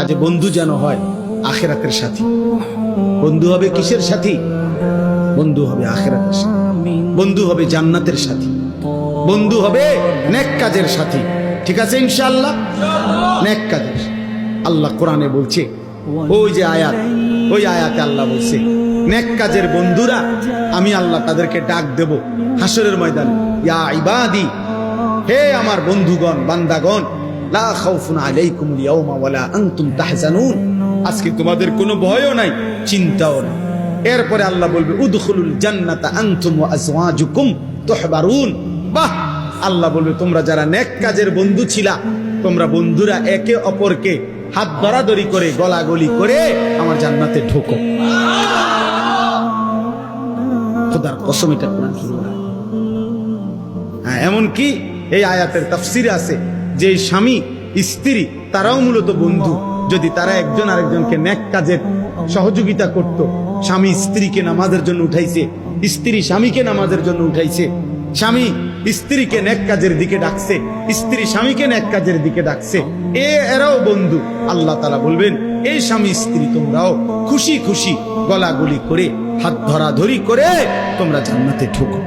কাজে বন্ধু যেন হয় আখিরাতের সাথী। বন্ধু হবে কিসের সাথী? বন্ধু হবে আখিরাতের সাথী, বন্ধু হবে জান্নাতের সাথী, বন্ধু হবে নেক কাজের সাথী। ঠিক আছে ইনশাআল্লাহ? নেক কাজের। আল্লাহ কোরআনে বলছে, ওই যে আয়াত, ওই আয়াতে আল্লাহ বলছে নেক কাজের বন্ধুরা আমি আল্লাহ তাদেরকে ডাক দেব হাসরের ময়দানে, ইয়া ইবাদি, হে আমার বন্ধুগণ, বান্দাগণ, লা খাউফুন আলাইকুমুল ইয়াওমা ওয়ালা আনতুম তাহজানুন, আজকে তোমাদের কোনো ভয়ও নাই, চিন্তাও নাই। এরপরে আল্লাহ বলবে উদখুলুল জান্নাতা আনতুম ওয়া আজওয়াজুকুম তুহবারুন। বাহ! আল্লাহ বলবে তোমরা যারা নেক কাজের বন্ধু ছিলা, তোমরা বন্ধুরা একে অপরকে হাত ধরাধরি করে গলাগলি করে আমার জান্নাতে ঢোকো। খোদার কসম, এটা কোরআন শরীফ। হ্যাঁ, এমনকি এই আয়াতের তাফসিরে আছে যে স্বামী স্ত্রী তারাও মূলত বন্ধু। যদি তারা একজন আরেকজনকে নেক কাজের সহযোগিতা করত, স্বামী স্ত্রীকে নামাজের জন্য উঠাইছে, স্ত্রী স্বামীকে নামাজের জন্য উঠাইছে, স্বামী স্ত্রীকে নেক কাজের দিকে ডাকছে, স্ত্রী স্বামীকে নেক কাজের দিকে ডাকছে, এরাও বন্ধু। আল্লাহ তাআলা বলবেন এই স্বামী স্ত্রী তোমরাও খুশি খুশি গলাগলি করে হাত ধরাধরি করে তোমরা জান্নাতে ঢোকো।